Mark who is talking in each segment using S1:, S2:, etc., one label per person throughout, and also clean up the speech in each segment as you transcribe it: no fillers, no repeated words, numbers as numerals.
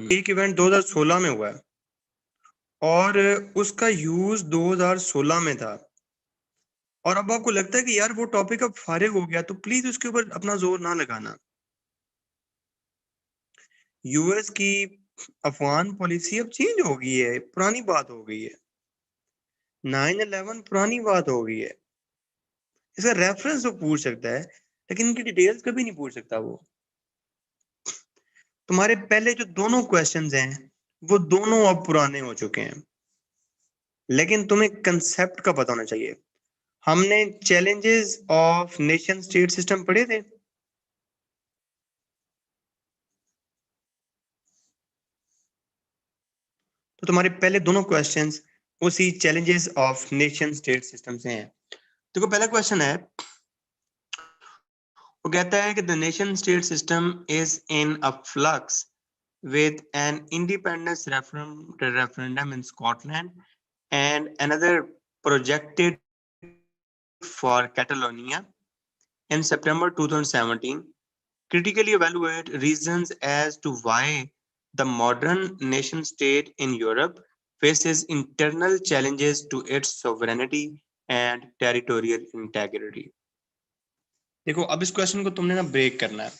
S1: एक इवेंट 2016 में हुआ है और उसका यूज 2016 में था, और अब आपको लगता है कि यार वो टॉपिक अब फारिग हो गया, तो प्लीज उसके ऊपर अपना जोर ना लगाना। यूएस की अफगान पॉलिसी अब चेंज हो गई है, पुरानी बात हो गई है। 9/11 पुरानी बात हो गई है। इसका रेफरेंस तो पूछ सकता है, लेकिन इनकी डिटेल्स कभी नहीं पूछ सकता वो। तुम्हारे पहले जो दोनों क्वेश्चंस हैं वो दोनों अब पुराने हो चुके हैं, लेकिन तुम्हें कंसेप्ट का पता होना चाहिए। हमने challenges of nation state system पढ़े थे। तो तुम्हारे पहले दोनों क्वेश्चंस उसी challenges of nation state system से हैं। देखो पहला क्वेश्चन है, वो कहता है कि the nation state system is in a flux with an independence referendum in Scotland and another projected for Catalonia in September 2017. Critically evaluate reasons as to why the modern nation state in Europe faces internal challenges to its sovereignty and territorial integrity. देखो अब इस question को तुमने ना break करना है।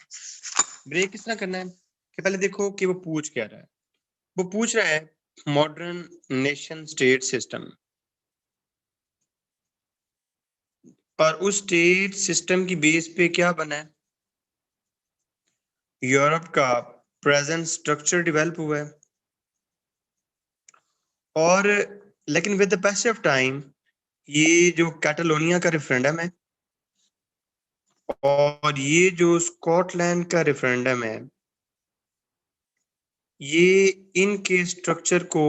S1: Break किस तरह करना है कि पहले देखो कि वो पूछ क्या रहा है। वो पूछ रहा है मॉडर्न नेशन स्टेट सिस्टम, और उस स्टेट सिस्टम की बेस पे क्या बना है, यूरोप का प्रेजेंट स्ट्रक्चर डेवलप हुआ है। और लेकिन with the passage of time ये जो कैटलोनिया का रेफरेंडम है और ये जो स्कॉटलैंड का रेफरेंडम है, ये इनके स्ट्रक्चर को,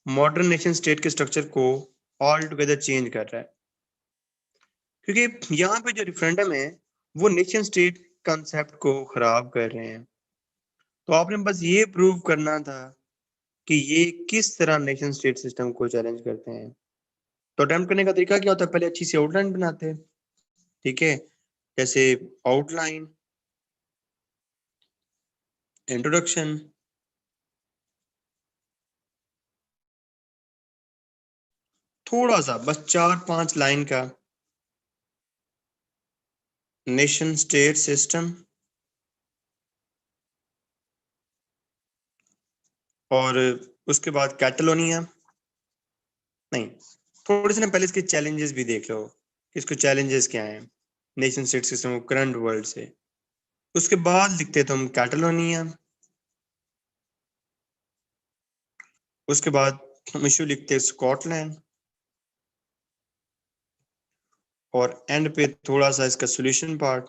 S1: मॉडर्न नेशन स्टेट के स्ट्रक्चर को ऑल टुगेदर चेंज कर रहा है। क्योंकि यहाँ पे जो रेफरेंडम है वो नेशन स्टेट कंसेप्ट को खराब कर रहे हैं। तो आपने बस ये प्रूव करना था कि ये किस तरह नेशन स्टेट सिस्टम को चैलेंज करते हैं। तो अटेम्प्ट करने का तरीका क्या होता है, पहले अच्छी सी आउटलाइन बनाते हैं, ठीक है, जैसे आउटलाइन, इंट्रोडक्शन, थोड़ा सा बस 4-5 लाइन का नेशन स्टेट सिस्टम, और उसके बाद कैटलोनिया, नहीं, थोड़े से ना पहले इसके चैलेंजेस भी देख लो, इसको चैलेंजेस क्या हैं nation state system current world से। उसके बाद लिखते तुम कैटलोनिया, उसके बाद हम इशू लिखते स्कॉटलैंड, और एंड पे थोड़ा सा इसका सॉल्यूशन पार्ट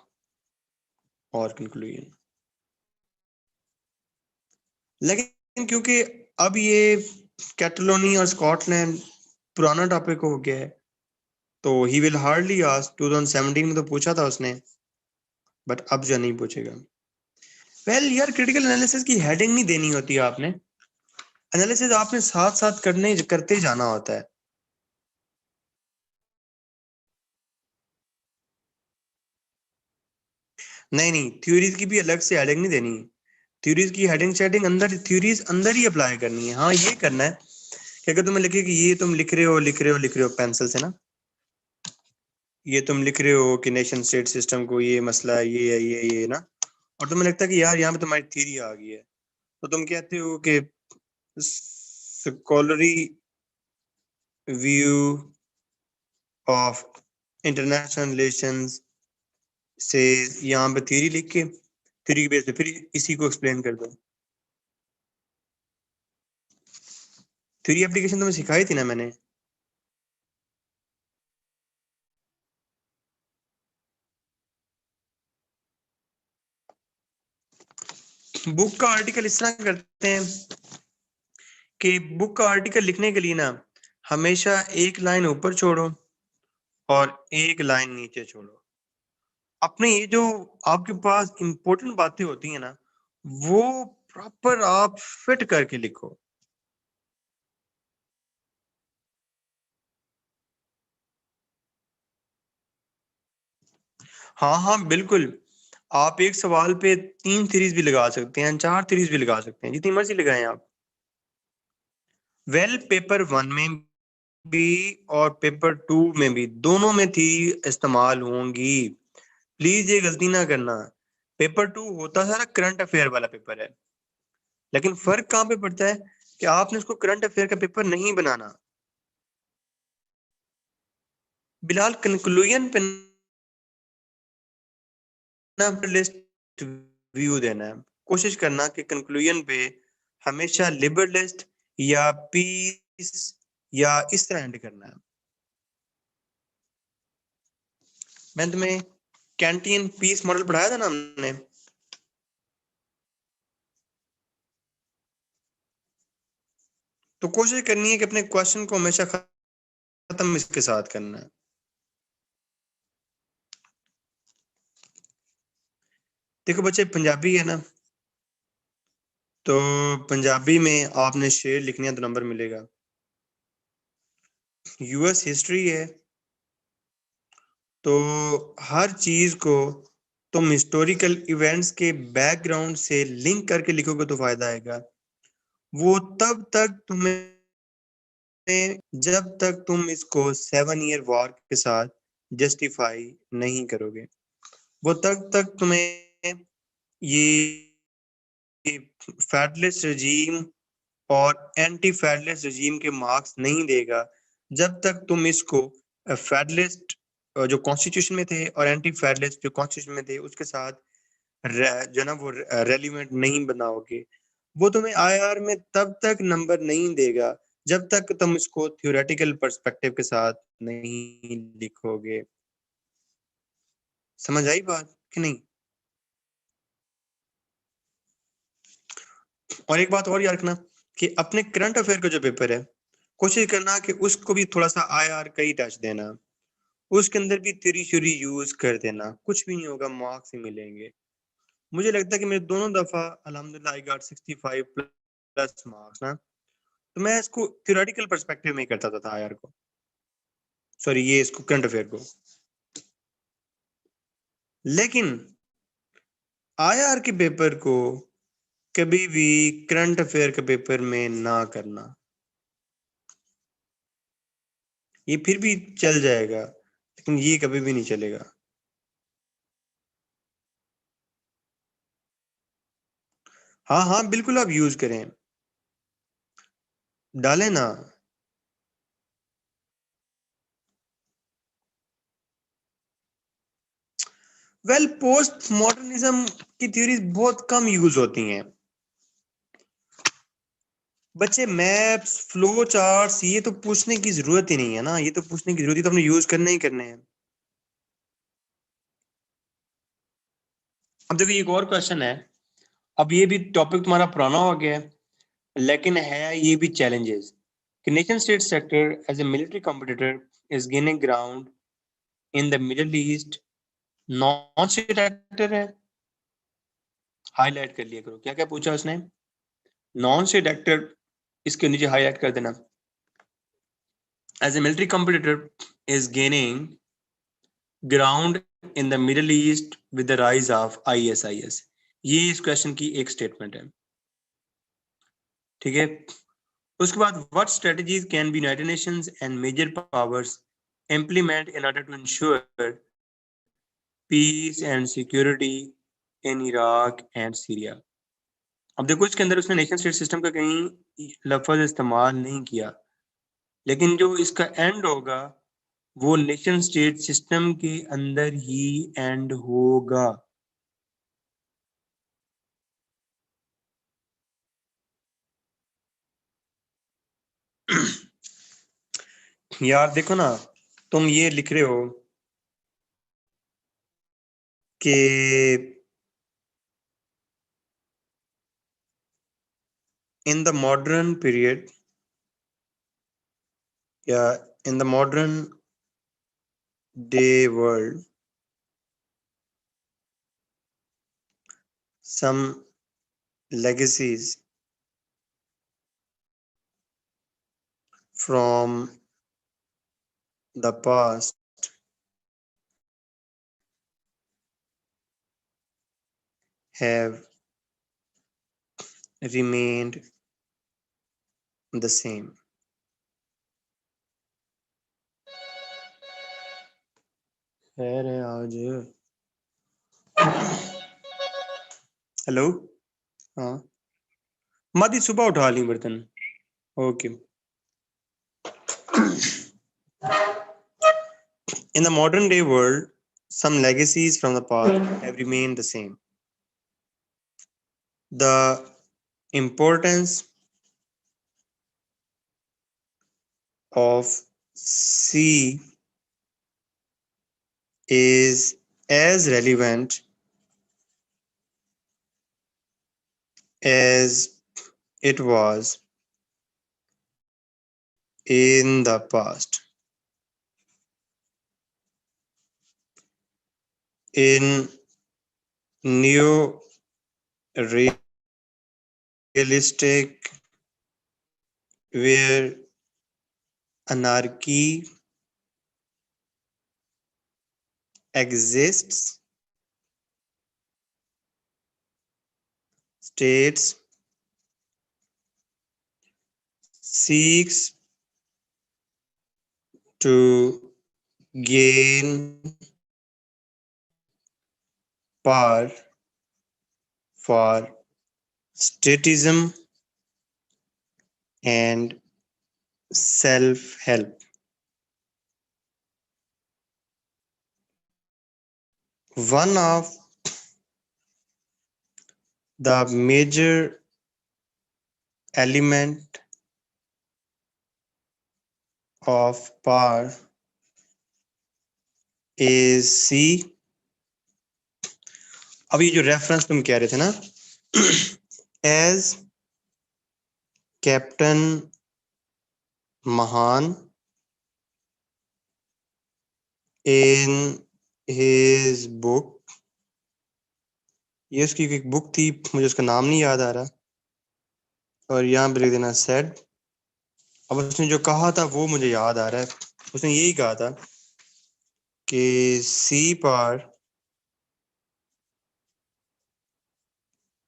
S1: और कंक्लूजन। लेकिन क्योंकि अब ये कैटलोनी और स्कॉटलैंड पुराना टॉपिक हो गया है, तो ही विल हार्डली आस्क, 2017 में तो पूछा था उसने, बट अब जो नहीं पूछेगा। वेल यार, क्रिटिकल एनालिसिस की हेडिंग नहीं देनी होती है आपने, एनालिसिस आपने साथ साथ करते जाना होता है। नहीं नहीं, थ्योरीज की भी अलग से हेडिंग नहीं देनी। थ्योरीज की हेडिंग शेडिंग अंदर, थ्योरीज अंदर ही अप्लाई करनी है। हाँ ये करना है कि अगर तुम्हें लिखे कि ये तुम लिख रहे हो पेंसिल से ना, ये तुम लिख रहे हो कि नेशन स्टेट सिस्टम को ये मसला है, ये है, ये ना, और तुम्हें लगता है कि यार यहाँ पे तुम्हारी थ्योरी आ गई है, तो तुम कहते हो कि scholarly view of international relations से यहाँ पे थ्योरी लिख के थ्योरी की बेस पे फिर इसी को एक्सप्लेन कर दो। थ्योरी एप्लीकेशन तुम्हें सिखाई थी ना मैंने। बुक का आर्टिकल इस तरह करते हैं कि बुक का आर्टिकल लिखने के लिए ना हमेशा एक लाइन ऊपर छोड़ो और एक लाइन नीचे छोड़ो। अपने ये जो आपके पास इंपॉर्टेंट बातें होती है ना, वो प्रॉपर आप फिट करके लिखो। हाँ हाँ बिल्कुल, आप एक सवाल पे 3 थ्रीज भी लगा सकते हैं, 4 थ्रीज भी लगा सकते हैं, जितनी मर्जी लगाएं आप। वेल पेपर 1 में भी और पेपर 2 में भी, दोनों में थी इस्तेमाल होंगी। प्लीज ये गलती ना करना। पेपर 2 होता सारा करंट अफेयर वाला पेपर है, लेकिन फर्क कहाँ पे पड़ता है कि आपने उसको करंट अफेयर का पेपर नहीं बनाना। बिलाल कंक्लूजन पे ना लिस्ट व्यू देना है। कोशिश करना कि कंक्लूजन पे हमेशा लिबरलिस्ट या पीस या इस तरह एंड करना है। मैं तुम्हें कैंटीन पीस मॉडल पढ़ाया था ना हमने। तो कोशिश करनी है कि अपने क्वेश्चन को हमेशा खत्म इसके साथ करना है। देखो बच्चे, पंजाबी है ना, तो पंजाबी में आपने शेर लिखने हैं तो नंबर मिलेगा। यूएस हिस्ट्री है, तो हर चीज को तुम हिस्टोरिकल इवेंट्स के बैकग्राउंड से लिंक करके लिखोगे तो फायदा आएगा। वो तब तक तुम्हें, जब तक तुम इसको 7 ईयर वॉर के साथ जस्टिफाई नहीं करोगे, वो तक तुम्हें ये फेडरलिस्ट रजीम और एंटी फेडरलिस्ट रजीम के मार्क्स नहीं देगा, जब तक तुम इसको फेडरलिस्ट जो कॉन्स्टिट्यूशन में थे और एंटी फेडरलिस्ट जो कॉन्स्टिट्यूशन में थे उसके साथ जो ना वो रेलिवेंट नहीं बनाओगे। वो तुम्हें आईआर में तब तक नंबर नहीं देगा जब तक तुम इसको थ्योरेटिकल पर्सपेक्टिव के साथ नहीं लिखोगे। समझ आई बात कि नहीं? और एक बात और याद रखना कि अपने करंट अफेयर का जो पेपर है, कोशिश करना कि उसको भी थोड़ा सा आईआर का ही टच देना। उसके अंदर भी थ्योरी श्योरी यूज कर देना, कुछ भी नहीं होगा, मार्क्स ही मिलेंगे। मुझे लगता है कि मेरे दोनों दफा अल्हम्दुलिल्लाह आई गॉट 65 प्लस मार्क्स ना। तो मैं इसको थ्योरेटिकल पर्सपेक्टिव में ही करता था आईआर को, सॉरी ये इसको करंट अफेयर को। लेकिन आईआर के पेपर को कभी भी करंट अफेयर के पेपर में ना करना। ये फिर भी चल जाएगा, लेकिन ये कभी भी नहीं चलेगा। हाँ हाँ बिल्कुल, आप यूज करें, डालें ना। वेल पोस्ट मॉडर्निज्म की थ्योरीज बहुत कम यूज होती हैं बच्चे। मैप्स, फ्लो चार्ट्स, ये तो पूछने की जरूरत ही नहीं है ना, ये तो पूछने की जरूरत ही तो हमने यूज करने ही करने हैं। अब देखो एक और क्वेश्चन है। अब ये भी टॉपिक तुम्हारा पुराना हो गया है, लेकिन है ये भी चैलेंजेस कि nation state sector as a military competitor is gaining ground in the middle east. Non state actor है, हाईलाइट कर लिया करो क्या क्या पूछा उसने। नॉन स्टेट एक्टर, इसके नीचे हाईलाइट कर देना। As a military competitor is gaining ground in the middle east with the rise of ISIS. ये इस क्वेश्चन की एक स्टेटमेंट है, ठीक है। उसके बाद what strategies can be United Nations and major powers implement in order to ensure peace and security in Iraq and Syria। अब देखो इसके अंदर उसने नेशन स्टेट सिस्टम का कहीं लफ्ज इस्तेमाल नहीं किया, लेकिन जो इसका एंड होगा वो नेशन स्टेट सिस्टम के अंदर ही एंड होगा। यार देखो ना, तुम ये लिख रहे हो कि इन द मॉडर्न पीरियड या in the modern day world some legacies from the past have remained the same. है आज हेलो हाँ मादी सुबह उठा ली बर्तन okay In the modern day world, some legacies from the past have remained the same. The importance of sea is as relevant as it was in the past. In neo-realistic where anarchy exists, states seeks to gain power for statism and self-help. One of the major element of power is C. अब ये जो reference तुम कह रहे थे ना as Captain Mahan in his book, ये उसकी एक बुक थी मुझे उसका नाम नहीं याद आ रहा और यहाँ पे लिख देना said. अब उसने जो कहा था वो मुझे याद आ रहा है उसने यही कहा था कि सी power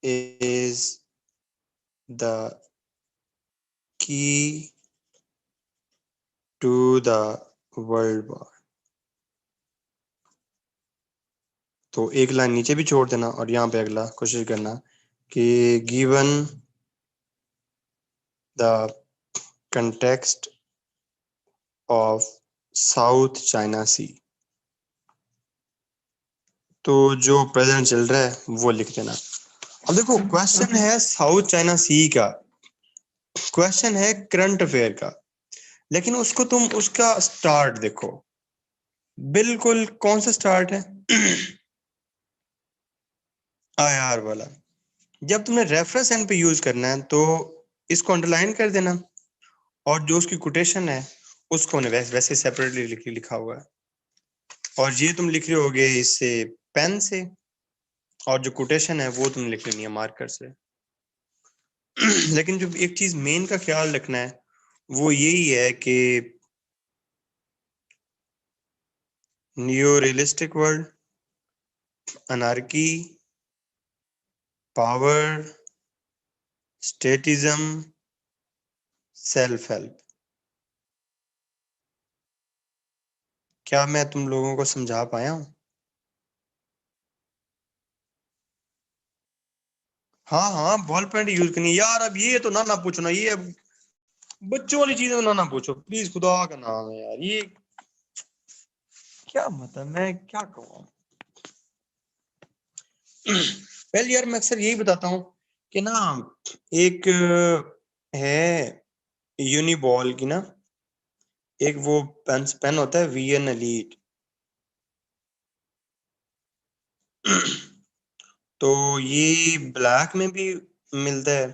S1: is the key to the world war. तो एक लाइन नीचे भी छोड़ देना और यहाँ पे अगला कोशिश करना कि given the context of South China Sea, तो जो प्रेजेंट चल रहा है वो लिख देना. अब देखो क्वेश्चन है साउथ चाइना सी का, क्वेश्चन है करंट अफेयर का, लेकिन उसको तुम उसका स्टार्ट देखो, बिल्कुल कौन सा स्टार्ट है आईआर वाला. जब तुमने रेफरेंस एंड पे यूज करना है तो इसको अंडरलाइन कर देना और जो उसकी कोटेशन है उसको वैसे सेपरेटली लिखा हुआ है और ये तुम लिख रहे होगे इससे पेन से और जो कोटेशन है वो तुम लिख लेनी है मार्कर से. लेकिन जो एक चीज मेन का ख्याल रखना है वो यही है कि new realistic world, anarchy, power, statism, self help. क्या मैं तुम लोगों को समझा पाया हूं? हाँ हाँ बॉल पेन यूज करनी यार. अब ये तो ना पूछो ना, ये बच्चों वाली चीजें तो ना पूछो प्लीज, खुदा का नाम है यार. ये क्या मतलब मैं क्या कहूँ पहले यार मैं अक्सर यही बताता हूँ कि ना एक है यूनिबॉल की ना एक वो पेन होता है वीएन एलीट. तो ये ब्लैक में भी मिलता है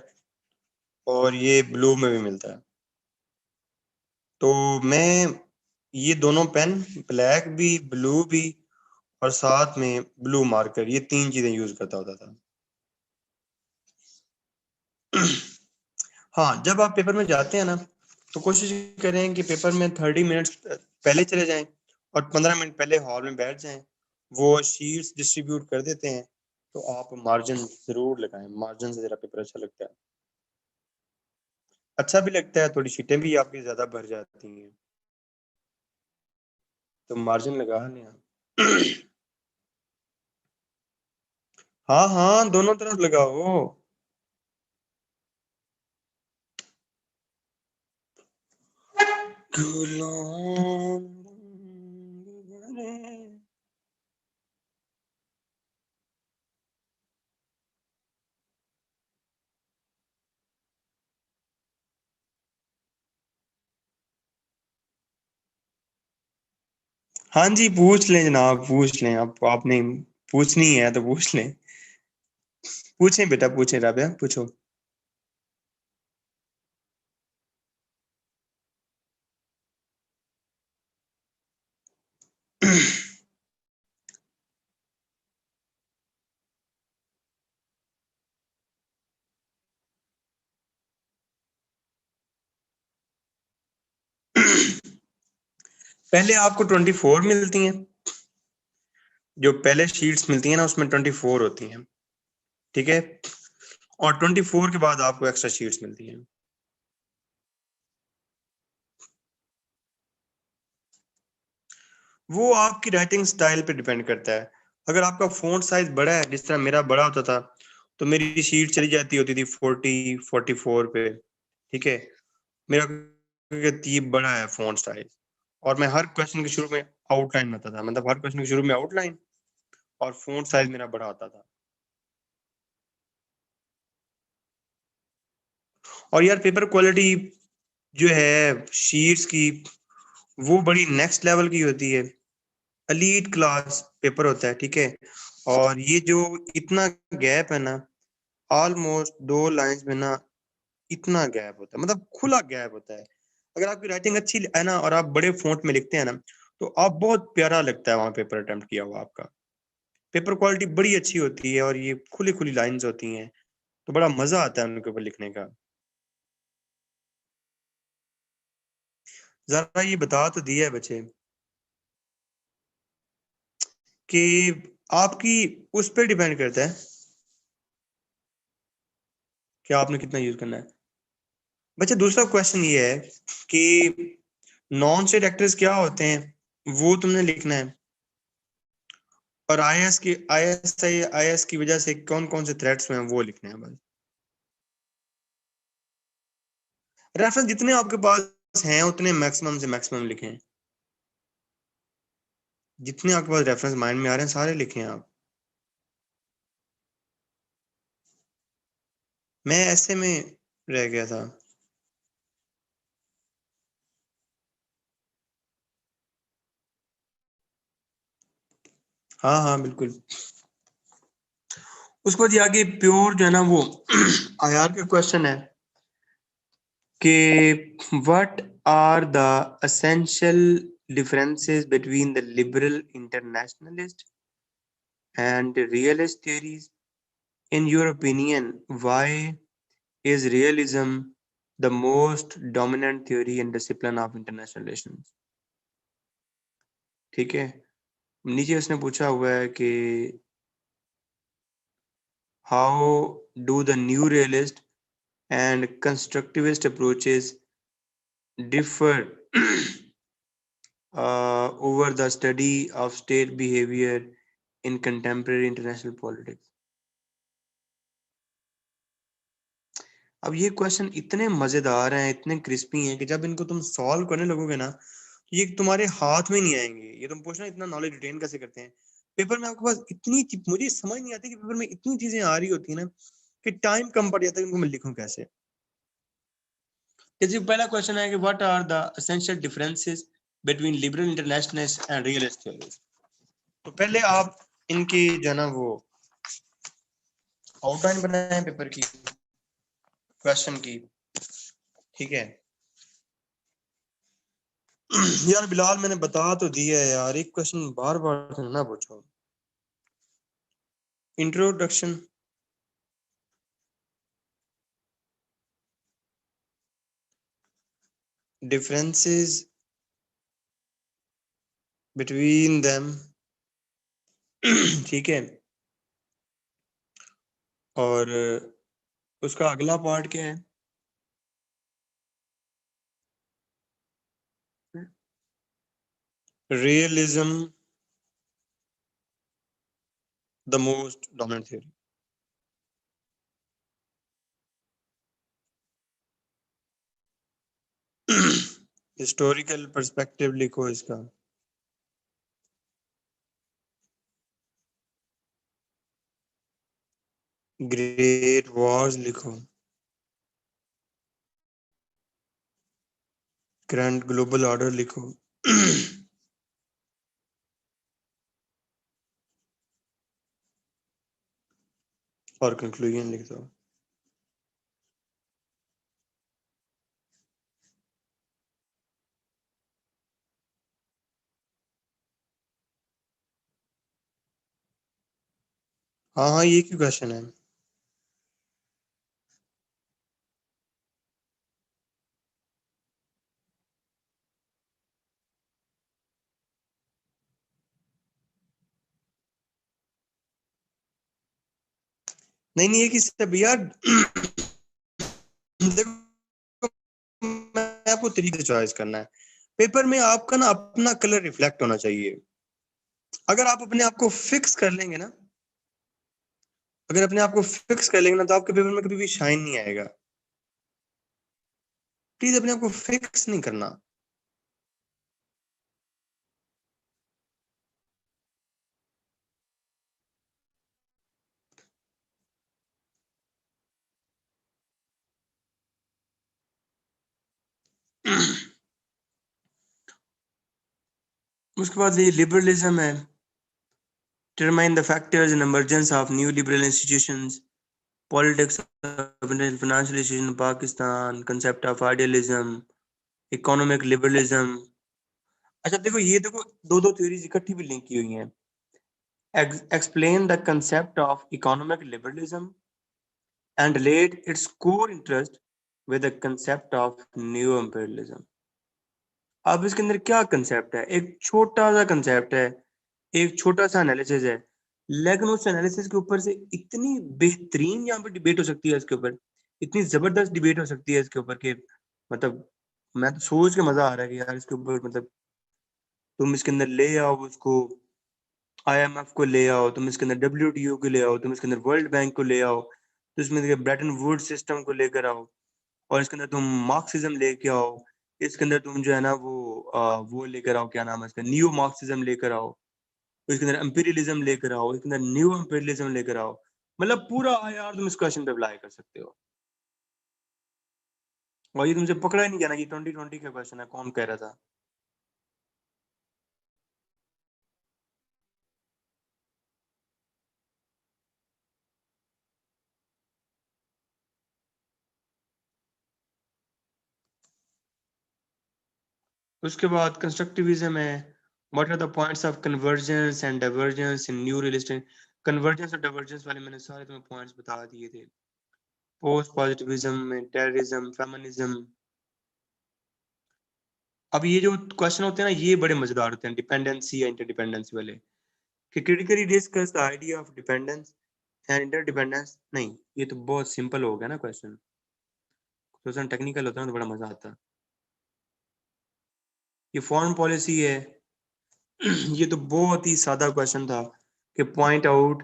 S1: और ये ब्लू में भी मिलता है. तो मैं ये दोनों पेन ब्लैक भी ब्लू भी और साथ में ब्लू मार्कर ये तीन चीजें यूज करता होता था. हाँ जब आप पेपर में जाते हैं ना तो कोशिश करें कि पेपर में 30 मिनट्स पहले चले जाएं और 15 मिनट पहले हॉल में बैठ जाएं. वो शीट्स डिस्ट्रीब्यूट कर देते हैं तो आप मार्जिन जरूर लगाएं, मार्जिन से जरा पेपर अच्छा लगता है। अच्छा भी लगता है, थोड़ी शीटें भी आपकी ज्यादा भर जाती हैं, तो मार्जिन लगा लें आप। हाँ हाँ, दोनों तरफ लगाओ। गुलाम बने। हाँ जी, पूछ लें जनाब, पूछ लें। आप आपने पूछनी है तो पूछ लें। पूछें बेटा, पूछें, राबिया पूछो। पहले आपको 24 मिलती हैं, जो पहले शीट्स मिलती हैं ना उसमें 24 होती हैं, ठीक है। और 24 के बाद आपको एक्स्ट्रा शीट्स मिलती हैं। वो आपकी राइटिंग स्टाइल पे डिपेंड करता है। अगर आपका फ़ॉन्ट साइज बड़ा है, जिस तरह मेरा बड़ा होता था, तो मेरी शीट चली जाती होती थी 44 पे, ठीक है। मेरा क्योंकि ये बड़ा है फ़ॉन्ट साइज, और मैं हर क्वेश्चन के शुरू में आउटलाइन होता था, मतलब हर क्वेश्चन के शुरू में आउटलाइन, और फ़ॉन्ट साइज मेरा बड़ा होता था। और यार पेपर क्वालिटी जो है शीट्स की, वो बड़ी नेक्स्ट लेवल की होती है। एलीट क्लास पेपर होता है, ठीक है। और ये जो इतना गैप है ना, ऑलमोस्ट 2 लाइंस में ना, इतना गैप होता है, मतलब खुला गैप होता है। अगर आपकी राइटिंग अच्छी है ना, और आप बड़े फॉन्ट में लिखते हैं ना, तो आप बहुत प्यारा लगता है वहां पेपर अटेम्प्ट किया हुआ आपका। पेपर क्वालिटी बड़ी अच्छी होती है, और ये खुली खुली लाइंस होती हैं, तो बड़ा मजा आता है उनके ऊपर लिखने का। जरा ये बता तो दिया है बच्चे कि आपकी उस पर डिपेंड करता है कि आपने कितना यूज करना है। बच्चे दूसरा क्वेश्चन ये है कि नॉन स्टेट एक्टर्स क्या होते हैं, वो तुमने लिखना है। और आईएस की वजह से कौन कौन से थ्रेट्स हुए हैं वो लिखने हैं बस। रेफरेंस जितने आपके पास हैं उतने मैक्सिमम से मैक्सिमम लिखें। जितने आपके पास रेफरेंस माइंड में आ रहे हैं सारे लिखें आप। मैं ऐसे में रह गया था। हाँ हाँ बिल्कुल। उसके बाद ये आगे प्योर जो है ना वो आईआर का क्वेश्चन है कि what are the essential differences between the liberal internationalist and realist theories. In your opinion, why is realism the most dominant theory and discipline of international relations? ठीक है। नीचे उसने पूछा हुआ है कि how do the new realist and constructivist approaches differ over the study of state behavior in contemporary international politics? अब ये क्वेश्चन इतने मजेदार हैं, इतने क्रिस्पी हैं कि जब इनको तुम सॉल्व करने लगोगे ना, तो ये तुम्हारे हाथ में नहीं आएंगे। ये तुम पूछना इतना नॉलेज रिटेन कैसे करते हैं। पेपर में आपके पास मुझे समझ नहीं आती कि पेपर में इतनी चीजें आ रही होती है ना, कि टाइम कम पड़ जाता है, इनको मैं लिखूं कैसे। जैसे पहला क्वेश्चन है कि what are the essential differences between liberal internationalist and realist theories. तो पहले आप इनकी जो है ना वो आउटलाइन बनाएं पेपर की, क्वेश्चन की, ठीक है। यार बिलाल, मैंने बता तो दिया है यार, एक क्वेश्चन बार बार ना पूछो। इंट्रोडक्शन, डिफरेंसेस बिटवीन देम, ठीक है। और उसका अगला पार्ट क्या है? Realism the most dominant theory. Historical perspective लिखो इसका। ग्रेट वॉर्स लिखो। ग्रैंड ग्लोबल ऑर्डर लिखो। और कंक्लूजन लिख दो। हाँ हाँ, ये क्यों क्वेश्चन है? नहीं नहीं, ये किससे भैया? देखो, मैं आपको तरीके चॉइस करना है। पेपर में आपका ना अपना कलर रिफ्लेक्ट होना चाहिए। अगर आप अपने आप को फिक्स कर लेंगे ना, अगर अपने आप को फिक्स कर लेंगे ना, तो आपके पेपर में कभी भी शाइन नहीं आएगा। प्लीज अपने आप को फिक्स नहीं करना। उसके बाद ये लिबरलिज्म है। Determine the factors in emergence of new liberal institutions, politics of financial institution in Pakistan, concept of idealism, economic liberalism। अच्छा देखो, ये देखो दो दो थ्योरीज इकट्ठी भी लिंक की हुई हैं। Explain the concept of economic liberalism and relate its core interest with the concept of new imperialism। अब इसके अंदर क्या कंसेप्ट है? एक छोटा सा कंसेप्ट है, एक छोटा सा एनालिसिस है, लेकिन उस एनालिसिस के ऊपर से इतनी बेहतरीन यहाँ पर डिबेट हो सकती है इसके ऊपर, इतनी जबरदस्त डिबेट हो सकती है इसके ऊपर कि मतलब मैं तो सोच के मजा आ रहा है कि यार इसके ऊपर मतलब तुम इसके अंदर ले आओ उसको, आईएमएफ को ले आओ, तुम इसके अंदर डब्ल्यूटीओ को ले आओ, तुम इसके अंदर वर्ल्ड बैंक को ले आओ, तो इसमें ब्रेटन वुड सिस्टम को लेकर आओ, और इसके अंदर तुम मार्क्सिज्म लेके आओ, इसके अंदर तुम जो है ना वो लेकर आओ, क्या नाम है इसका, न्यू मार्क्सिज्म लेकर आओ, इसके अंदर एम्पीरियलिज्म लेकर आओ, इसके अंदर न्यू एम्पीरियलिज्म लेकर आओ। मतलब पूरा आईआर तुम इस क्वेश्चन पे अप्लाई कर सकते हो। और ये तुमसे पकड़ा ही नहीं गया ना कि 2020 का क्वेश्चन है, कौन कह रहा था? उसके बाद कंस्ट्रक्टिविज्म है। What are the points of convergence and divergence in new realistic. Convergence और डाइवर्जेंस वाले मैंने सारे तुम्हें पॉइंट्स बता दिए थे। पोस्ट पॉजिटिविज्म में टेररिज्म, फेमिनिज्म। अब ये जो क्वेश्चन होते हैं ना, ये बड़े मजेदार होते हैं, डिपेंडेंसी या इंटरडिपेंडेंसी वाले, कि critically discuss the idea of dependence and interdependence. नहीं, ये तो बहुत सिंपल हो गया ना क्वेश्चन। क्वेश्चन टेक्निकल होता है ना तो बड़ा मजा आता है। ये फॉरेन पॉलिसी है। ये तो बहुत ही सादा क्वेश्चन था कि point out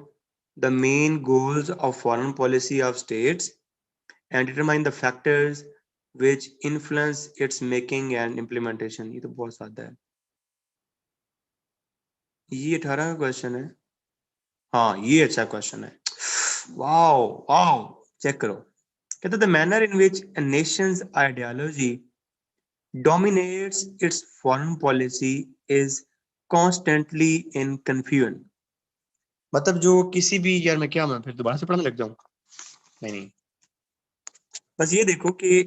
S1: the main goals of foreign policy of states and determine the factors which influence its making and implementation। ये तो बहुत सादा है। ये 18 का क्वेश्चन है। हाँ, ये अच्छा क्वेश्चन है। वाओ वाओ, चेक करो। कहते the manner in which a nation's ideology dominates its foreign policy is constantly in confusion। मतलब जो किसी भी, यार मैं क्या, मैं फिर दोबारा से पढ़ने लग जाऊं? नहीं नहीं, बस ये देखो कि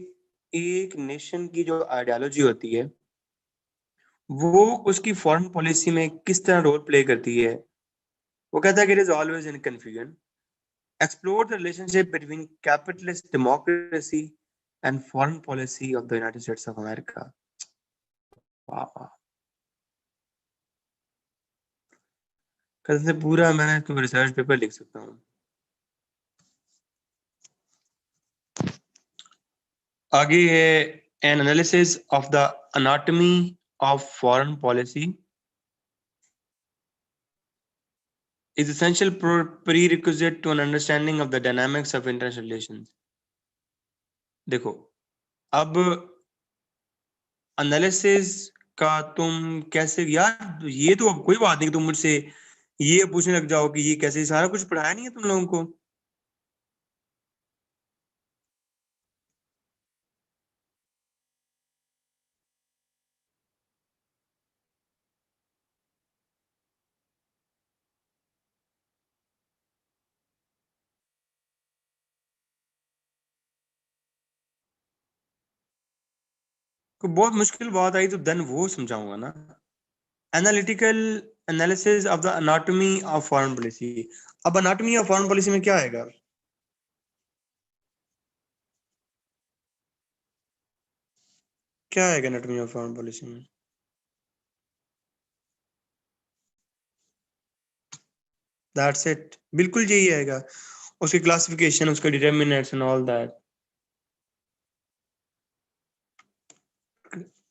S1: एक नेशन की जो आइडियोलॉजी होती है वो उसकी फॉरेन पॉलिसी में किस तरह रोल प्ले करती है। वो कहता है कि it is always in confusion. Explore the relationship between capitalist democracy and foreign policy of the United states of America. वाह वाह, कसम से पूरा मैंने इसके ऊपर रिसर्च पेपर लिख सकता हूँ। आगे है an analysis of the anatomy of foreign policy is essential prerequisite to an understanding of the dynamics of international relations. देखो अब एनालिसिस का तुम कैसे यार, ये तो अब कोई बात नहीं कि तुम मुझसे ये पूछने लग जाओ कि ये कैसे, सारा कुछ पढ़ाया नहीं है तुम लोगों को। कोई बहुत मुश्किल बात आई तो देन वो समझाऊंगा ना। Analytical analysis of the anatomy of foreign policy. अब अनाटॉमी ऑफ फॉरेन पॉलिसी में क्या आएगा? क्या आएगा एनाटॉमी ऑफ फॉरेन पॉलिसी में? दैट्स इट, बिल्कुल यही आएगा। उसकी क्लासिफिकेशन, उसका determinants and all that.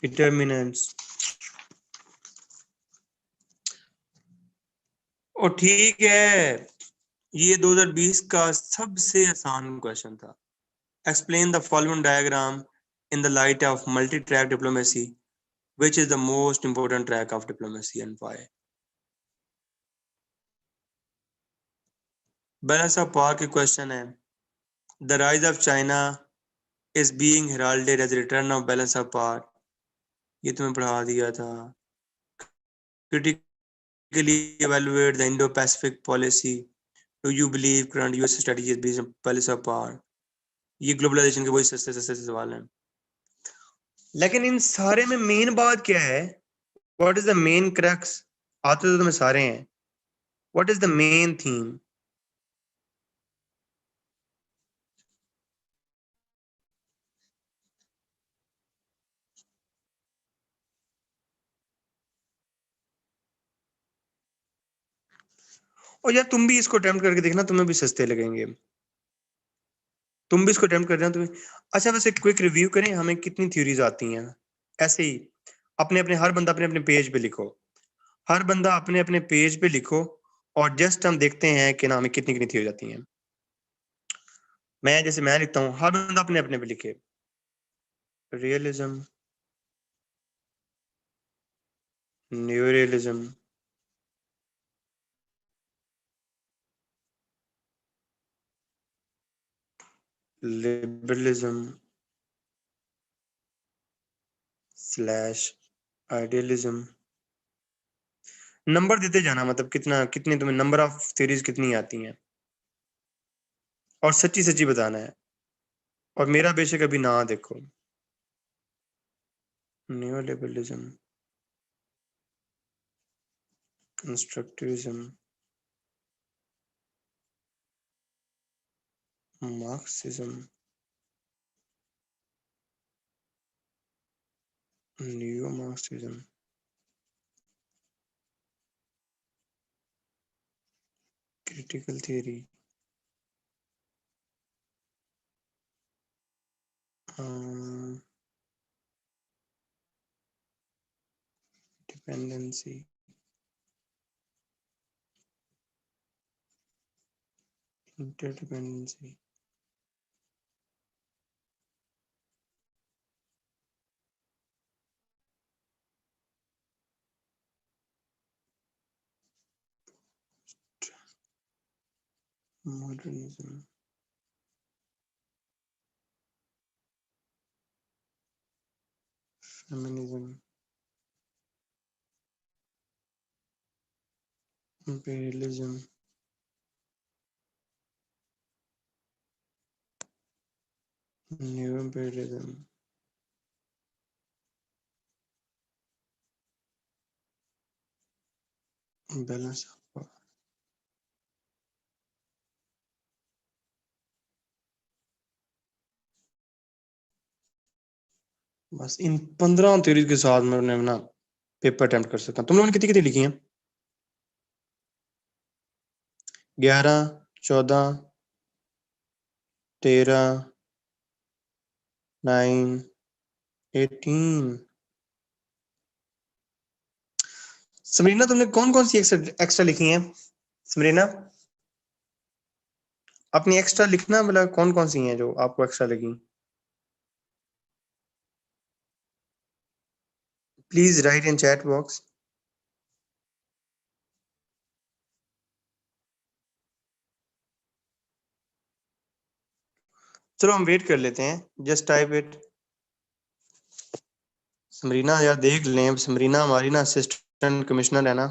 S1: Determinants. और ठीक है, ये 2020 का सबसे आसान क्वेश्चन था। Explain the following diagram in the light of multi track diplomacy, which is the most important track of diplomacy and why? balance of power के क्वेश्चन है। The rise of China is being heralded as a return of balance of power, ये तुम्हें पढ़ा दिया था। Critically evaluate the Indo-Pacific policy. Do you believe current US strategy is based on balance of power? ये globalisation के वही सस्ते सस्ते सवाल हैं। लेकिन इन सारे में मेन बात क्या है? What is the main crux? आते तो तुम्हें सारे हैं। What is the main theme? और यार तुम भी इसको अटेम्प्ट करके देखना, तुम्हें भी सस्ते लगेंगे। तुम भी इसको अटेम्प्ट कर रहे हो तुम्हें। अच्छा, वैसे क्विक रिव्यू करें, हमें कितनी थ्योरीज आती हैं ऐसे ही? अपने अपने हर बंदा अपने अपने पेज पे लिखो। हर बंदा अपने अपने पेज पे लिखो और जस्ट हम देखते हैं कि ना हमें कितनी कितनी थ्योरीज आती हैं। मैं जैसे मैं लिखता हूँ, हर बंदा अपने अपने पे लिखे। Realism, new realism, liberalism slash idealism. Number देते जाना, मतलब कितना कितने तुम्हें नंबर ऑफ थ्योरीज कितनी आती हैं, और सच्ची सच्ची बताना है। और मेरा बेशक अभी ना देखो। New liberalism, constructivism, Marxism, new Marxism, critical theory, dependency, interdependency, modernism, feminism, imperialism, new imperialism, balance of power। बस इन 15 थ्योरीज के साथ मैं ना पेपर अटेम्प्ट कर सकता हूँ। तुम लोगों ने कितनी कितनी लिखी हैं? 11, 14, 13, 9, 18। समरीना तुमने कौन कौन सी एक्स्ट्रा लिखी हैं? समरीना अपनी एक्स्ट्रा लिखना, मतलब कौन कौन सी हैं जो आपको एक्स्ट्रा लगी? Please right in chat box. चलो हम वेट कर लेते हैं, जस्ट टाइप इट। समरीना यार देख लें, समरीना हमारी ना असिस्टेंट कमिश्नर है ना,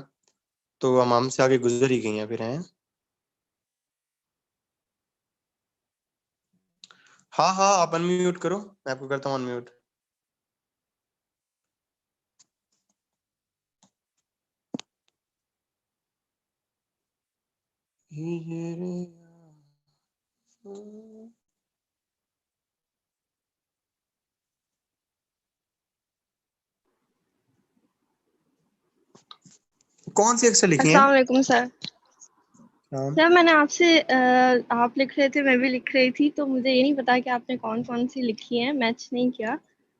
S1: तो हम हमसे आगे गुजर ही गई हैं फिर हैं। हाँ हाँ आप अनम्यूट करो, मैं आपको करता हूँ अनम्यूट। कौन सी एक्स्ट्रा लिखी हैं?
S2: अस्सलाम वालेकुम सर।
S1: हाँ।
S2: सर मैंने आपसे आप लिख रहे थे, मैं भी लिख रही थी, तो मुझे ये नहीं पता कि आपने कौन कौन सी लिखी है, मैच नहीं किया।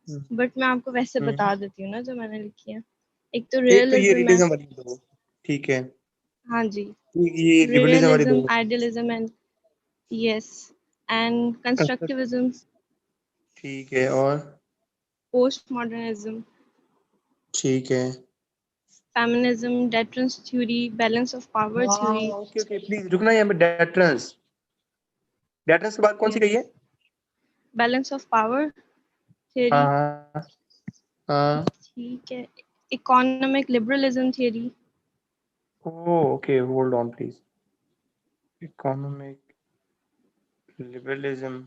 S2: बट मैं आपको वैसे बता देती हूँ ना जो मैंने लिखी है। एक तो
S1: एक तो ये
S2: रियलिज्म है।
S1: रियलिज्म वाली दो, ठीक है।
S2: हाँ जी।
S1: ये रियलिज्म वाली दो।
S2: Realism, idealism and yes and constructivism,
S1: ठीक है, और?
S2: पोस्ट मॉडर्निज्म,
S1: ठीक है।
S2: Feminism, deterrence theory, balance of power
S1: हाँ
S2: थ्योरी,
S1: ओके ओके, प्लीज रुकना यहाँ पे। डेटरेंस, डेटरेंस के बाद कौन सी कही है?
S2: बैलेंस ऑफ पावर
S1: हाँ
S2: थ्योरी,
S1: हाँ हाँ।
S2: ठीक है, economic liberalism theory,
S1: okay hold on please. Economic liberalism,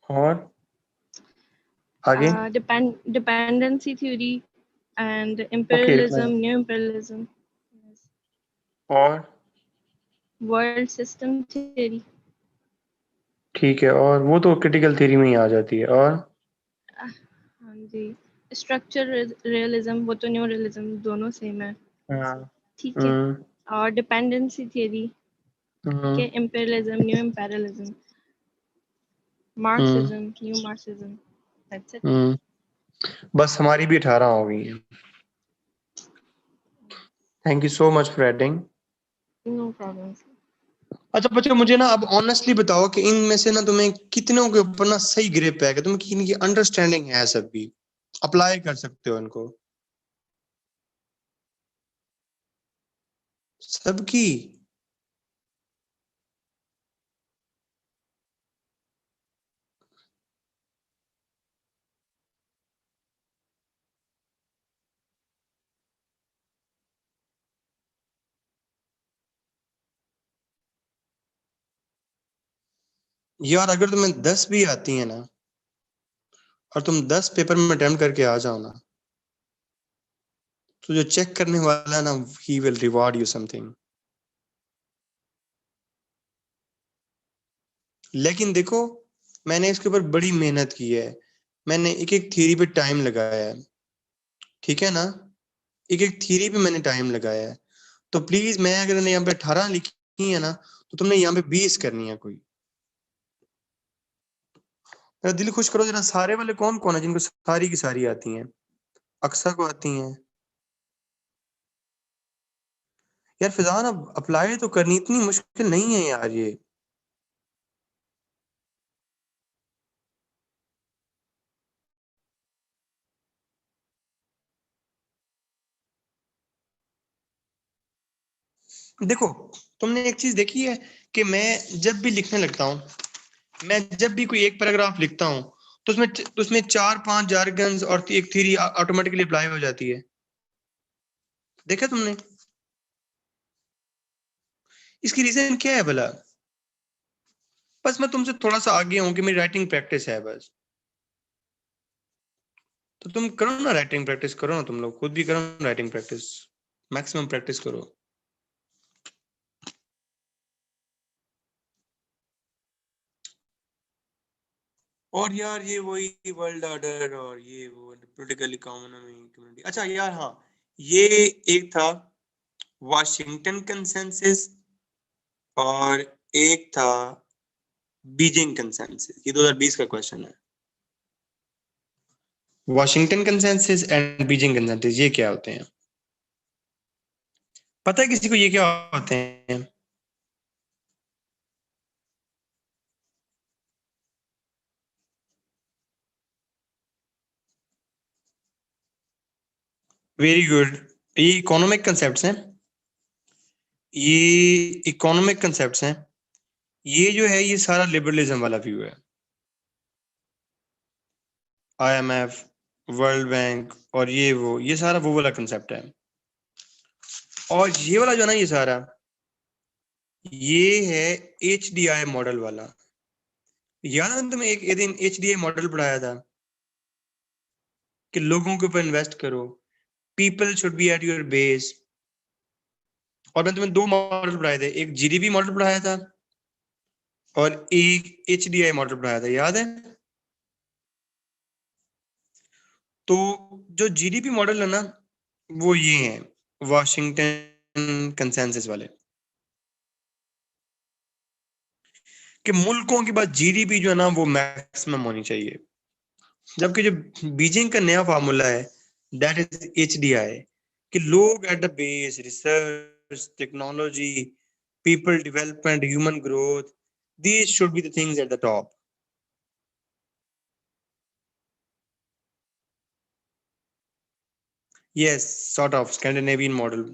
S1: और आगे?
S2: डिपेंडेंसी थ्योरी एंड
S1: ओके रुकना
S2: imperialism,
S1: यहाँ,
S2: new imperialism,
S1: और?
S2: world system theory,
S1: ठीक है, और वो तो क्रिटिकल थ्योरी में ही आ जाती है, और?
S2: हाँ जी, structure realism, वो तो न्यू रियलिज्म, दोनों सेम है,
S1: हाँ।
S2: ठीक है।
S1: हम्म
S2: और डिपेंडेंसी थियरी, ठीक
S1: हम्म
S2: है, imperialism, new imperialism,
S1: hmm
S2: marxism, new marxism, that's it.
S1: हम्म बस हमारी भी 18 हो गई है। Thank you so much for adding.
S2: No problem.
S1: अच्छा बच्चों, मुझे ना अब ऑनेस्टली बताओ कि इनमें से ना तुम्हें कितनों के ऊपर ना सही ग्रिप है, कि तुम्हें इनकी अंडरस्टैंडिंग है, सबकी अप्लाई कर सकते हो इनको? सबकी? यार अगर तुम्हें 10 भी आती है ना, और तुम 10 पेपर में अटेम्प्ट करके आ जाओ ना, तो जो चेक करने वाला है ना, he will reward you something. लेकिन देखो, मैंने इसके ऊपर बड़ी मेहनत की है, मैंने एक एक थ्योरी पे टाइम लगाया है, ठीक है ना? एक एक थ्योरी पे मैंने टाइम लगाया है। तो प्लीज, मैं अगर यहाँ पे 18 लिखी है ना, तो तुमने यहाँ पे 20 करनी है कोई। मेरा दिल खुश करो जरा, सारे वाले कौन कौन है जिनको सारी की सारी आती हैं? अक्सा को आती हैं। यार फिजान, अब अप्लाई तो करनी इतनी मुश्किल नहीं है यार ये। देखो, तुमने एक चीज देखी है कि मैं जब भी लिखने लगता हूँ, मैं जब भी कोई एक पैराग्राफ लिखता हूँ, तो उसमें 4-5 जार्गन्स और एक थ्योरी ऑटोमेटिकली अप्लाई हो जाती है। देखा तुमने? इसकी रीजन क्या है भला? बस मैं तुमसे थोड़ा सा आगे हूँ कि मेरी राइटिंग प्रैक्टिस है बस। तो तुम करो ना राइटिंग प्रैक्टिस, करो ना, तुम लोग खुद भी करो राइटिंग प्रैक्टिस, मैक्सिमम प्रैक्टिस करो। और यार ये वही वर्ल्ड ऑर्डर और ये वो पॉलिटिकल इकोनॉमी कम्युनिटी, अच्छा यार हाँ, ये एक था वाशिंगटन कंसेंसस, और एक था बीजिंग कंसेंसस, ये 2020 का क्वेश्चन है। Washington consensus and Beijing consensus ये क्या होते हैं? पता है किसी को ये क्या होते हैं? Very good. ये इकोनॉमिक कंसेप्ट्स हैं, ये इकोनॉमिक कंसेप्ट्स हैं। ये जो है ये सारा लिबरलिज्म वाला व्यू है। आईएमएफ, वर्ल्ड बैंक और ये सारा वो वाला कंसेप्ट है। और ये वाला जो है ना, ये सारा ये है HDI मॉडल वाला। याद है तुम्हें एक दिन HDI मॉडल पढ़ाया था कि लोगों के ऊपर इन्वेस्ट करो, people should be at your base. और मैंने तुम्हें 2 मॉडल पढ़ाए थे, एक GDP मॉडल पढ़ाया था और एक HDI मॉडल पढ़ाया था, याद है? तो जो GDP मॉडल है ना, वो ये है वाशिंगटन कंसेंसस वाले, कि मुल्कों के बाद GDP जो है ना वो मैक्सिमम होनी चाहिए। जबकि जो बीजिंग का नया फार्मूला है दैट इज HDI, कि लोग at the base, research, technology, people development, human growth, these should be the things at the top. Yes, sort of Scandinavian model.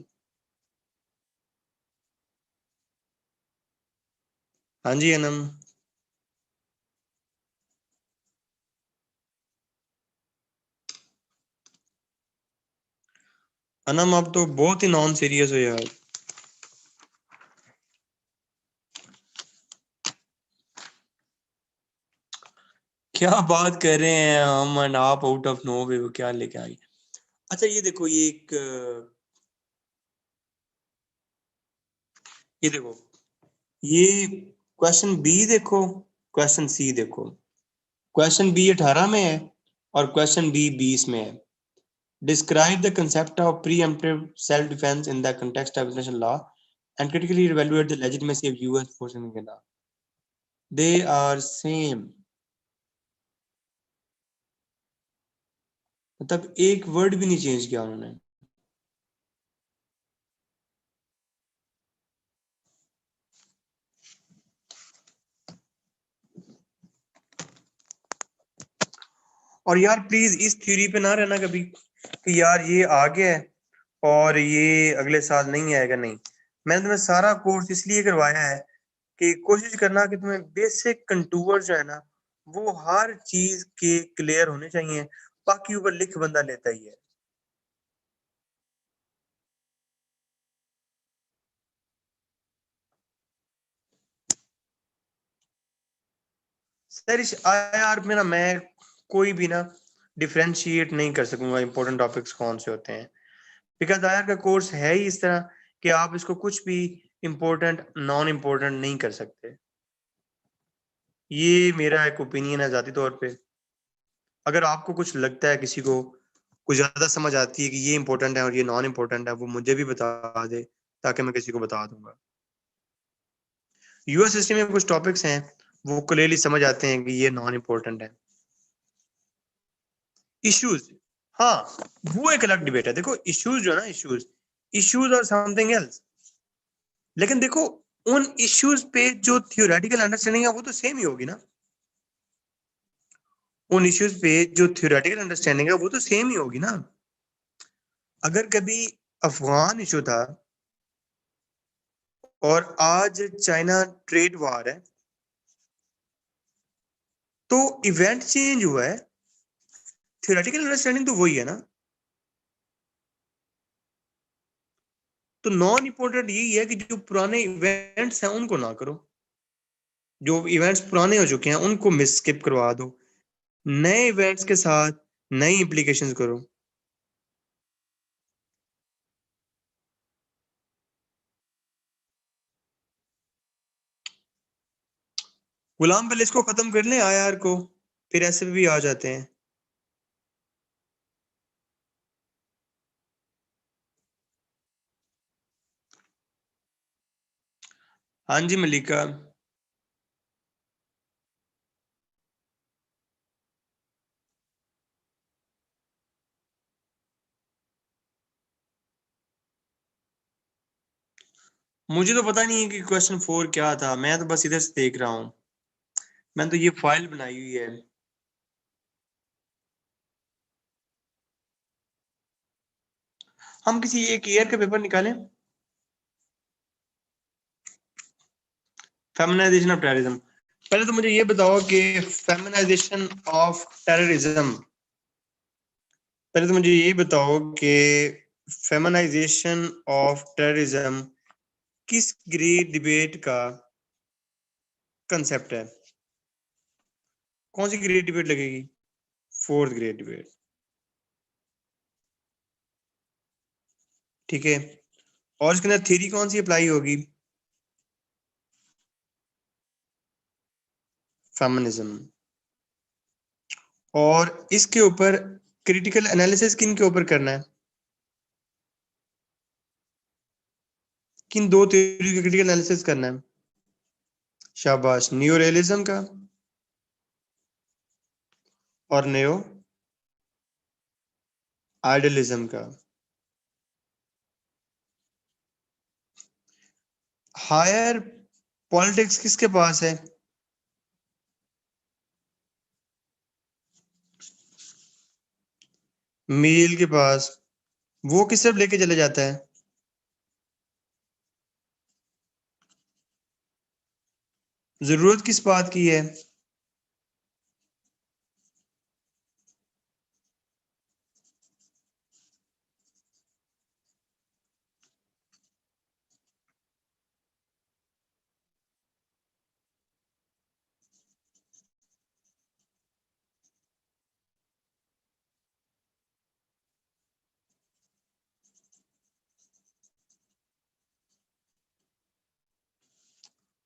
S1: हाँ जी अनम। अनम आप तो बहुत ही नॉन सीरियस हो यार। क्या बात कर रहे हैं हम एंड आप आउट ऑफ नो वे, वो क्या लेके आ गए? अच्छा ये देखो, ये देखो, ये क्वेश्चन बी देखो, क्वेश्चन सी देखो। क्वेश्चन बी 18 में है और क्वेश्चन बी 20 में है। Describe the concept of preemptive self-defense in the context of international law and critically evaluate the legitimacy of US forces in Canada. They are same. मतलब एक word भी नहीं चेंज किया उन्होंने। और यार प्लीज इस थ्योरी पे ना रहना कभी कि यार ये आ गया है और ये अगले साल नहीं आएगा। नहीं, मैंने तुम्हें सारा कोर्स इसलिए करवाया है कि कोशिश करना कि तुम्हें बेसिक कंटूर जो है ना वो हर चीज के क्लियर होने चाहिए। बाकी ऊपर लिख बंदा लेता ही है। सर इस IR में ना मैं कोई भी ना डिफरेंशिएट नहीं कर सकूंगा इंपॉर्टेंट टॉपिक्स कौन से होते हैं, बिकॉज IR का कोर्स है ही इस तरह कि आप इसको कुछ भी इंपॉर्टेंट नॉन इंपॉर्टेंट नहीं कर सकते। ये मेरा एक ओपिनियन है जाती तौर पे। अगर आपको कुछ लगता है, किसी को कुछ ज्यादा समझ आती है कि ये इंपॉर्टेंट है और ये नॉन इंपॉर्टेंट है, वो मुझे भी बता दे ताकि मैं किसी को बता दूंगा। US हिस्ट्री में कुछ टॉपिक्स हैं वो क्लियरली समझ आते हैं कि ये नॉन इंपॉर्टेंट है। इश्यूज, हाँ, वो एक अलग डिबेट है। देखो इश्यूज जो है ना, इश्यूज इश्यूज और समथिंग एल्स। लेकिन देखो उन इश्यूज पे जो थियोरेटिकल अंडरस्टैंडिंग है वो तो सेम ही होगी ना। उन इश्यूज पे जो थियोरेटिकल अंडरस्टैंडिंग है वो तो सेम ही होगी ना। अगर कभी अफगान इशू था और आज चाइना ट्रेड वार है, तो इवेंट चेंज हुआ है, थियोरेटिकल अंडरस्टैंडिंग तो वही है ना। तो नॉन इंपॉर्टेंट यही है कि जो पुराने इवेंट्स हैं उनको ना करो, जो इवेंट्स पुराने हो चुके हैं उनको मिस स्किप करवा दो, नए इवेंट्स के साथ नई इम्प्लीकेशंस करो। गुलाम पहले इसको खत्म कर लें IR को, फिर ऐसे भी आ जाते हैं। हाँ जी मलिका। मुझे तो पता नहीं है कि क्वेश्चन 4 क्या था, मैं तो बस इधर से देख रहा हूँ। मैंने तो ये फाइल बनाई हुई है। हम किसी एक ईयर का पेपर निकालें। Feminization of terrorism. पहले तो मुझे ये बताओ कि फेमिनाइजेशन ऑफ टेररिज्म, पहले तो मुझे ये बताओ कि फेमिनाइजेशन ऑफ टेररिज्म किस ग्रेड डिबेट का कंसेप्ट है? कौन सी ग्रेड डिबेट लगेगी? 4th grade debate. ठीक है, और इसके अंदर थ्योरी कौन सी अप्लाई होगी? फेमिनिज्म। और इसके ऊपर क्रिटिकल एनालिसिस किन के ऊपर करना है? किन दो थ्योरी का क्रिटिकल एनालिसिस करना है? शाबाश, न्यू रियलिज्म का और नेओ आइडियलिज्म का। हायर पॉलिटिक्स किसके पास है? मील के पास। वो किस तरफ लेके चले जाता है? जरूरत किस बात की है?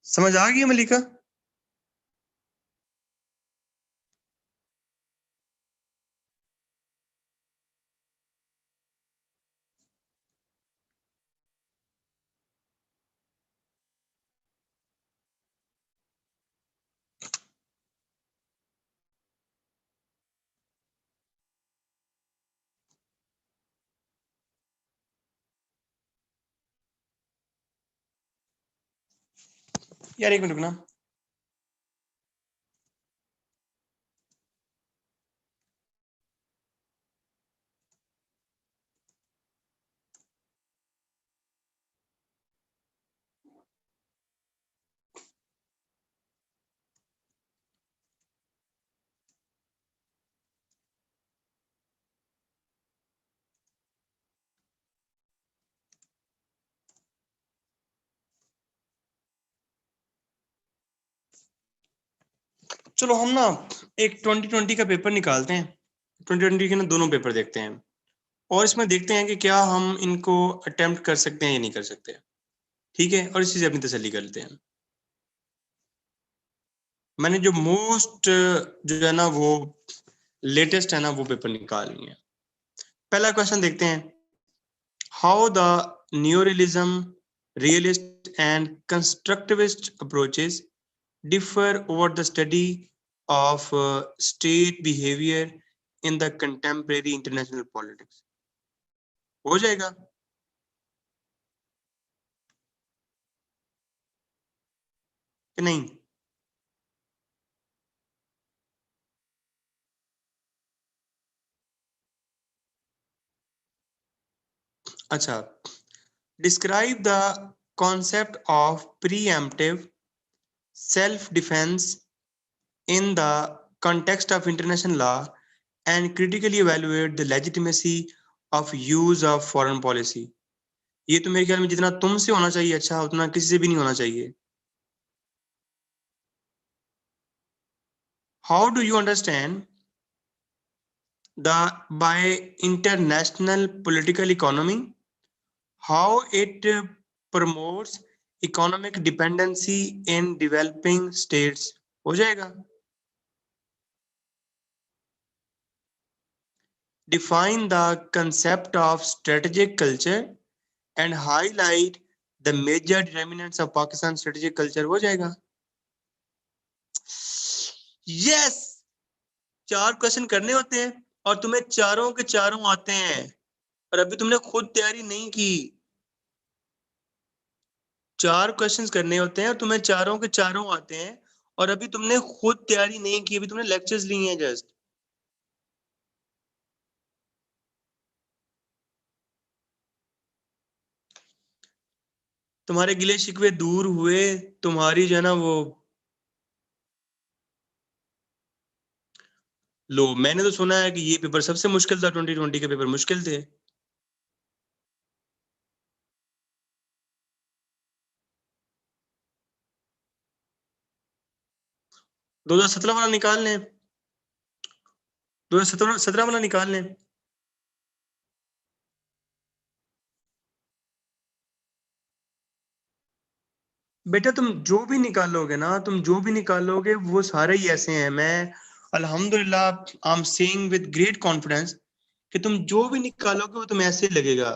S1: समझ आ गई मलिका? यार एक मिनट रुकना। चलो हम ना एक 2020 का पेपर निकालते हैं। 2020 के ना दोनों पेपर देखते हैं और इसमें देखते हैं कि क्या हम इनको अटेम्प्ट कर सकते हैं या नहीं कर सकते। ठीक है, और इसी से अपनी तसल्ली कर लेते हैं। मैंने जो मोस्ट जो है ना वो लेटेस्ट है ना वो पेपर निकाल लिए हैं। पहला क्वेश्चन देखते हैं। How the neorealism, realist and constructivist approaches differ over the study of state behavior in the contemporary international politics। हो जाएगा कि नहीं? अच्छा, describe the concept of preemptive self defense in the context of international law and critically evaluate the legitimacy of use of foreign policy। ये तो मेरे ख्याल में जितना तुमसे होना चाहिए अच्छा उतना किसी से भी नहीं होना चाहिए। How do you understand the by international political economy? How it promotes economic dependency in developing states? हो जाएगा। Define the concept of strategic culture and highlight the major determinants of Pakistan strategic culture। हो जाएगा। Yes, 4 question करने होते हैं और तुम्हें चारों के चारों आते हैं और अभी तुमने खुद तैयारी नहीं की। 4 क्वेश्चंस करने होते हैं और तुम्हें चारों के चारों आते हैं, और अभी तुमने खुद तैयारी नहीं की, अभी तुमने लेक्चर्स लिए हैं जस्ट। तुम्हारे गिले शिकवे दूर हुए, तुम्हारी जो है ना वो, लो मैंने तो सुना है कि ये पेपर सबसे मुश्किल था, 2020 के पेपर मुश्किल थे। 2017 वाला निकाल लें, 2017 वाला निकाल लें। बेटा तुम जो भी निकालोगे ना, तुम जो भी निकालोगे वो सारे ही ऐसे हैं। मैं अल्हम्दुलिल्लाह I am saying with great confidence कि तुम जो भी निकालोगे वो तुम्हें ऐसे ही लगेगा।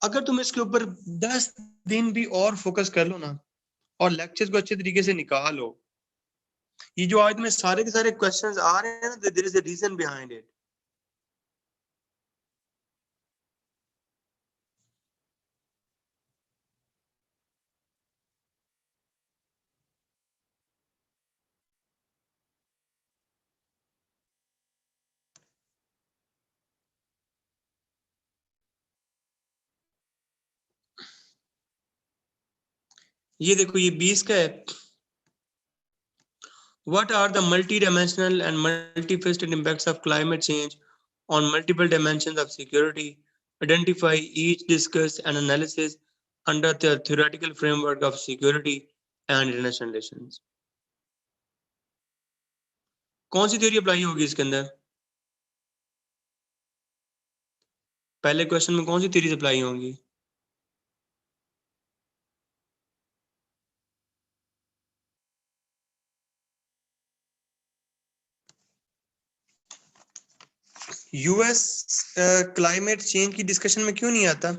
S1: अगर तुम इसके ऊपर 10 दिन भी और फोकस कर लो ना, और लेक्चर्स को अच्छे तरीके से निकालो, ये जो आज में सारे के सारे क्वेश्चंस आ रहे हैं ना, there is a reason behind it. ये देखो ये 20 का है। What are the multi-dimensional and multifaceted impacts of climate change on multiple dimensions of security? Identify each, discuss and analysis under the theoretical framework of security and international relations. कौन सी theory apply होगी इसके अंदर? पहले question में कौन सी theories apply होंगी? US climate change की discussion में क्यों नहीं आता?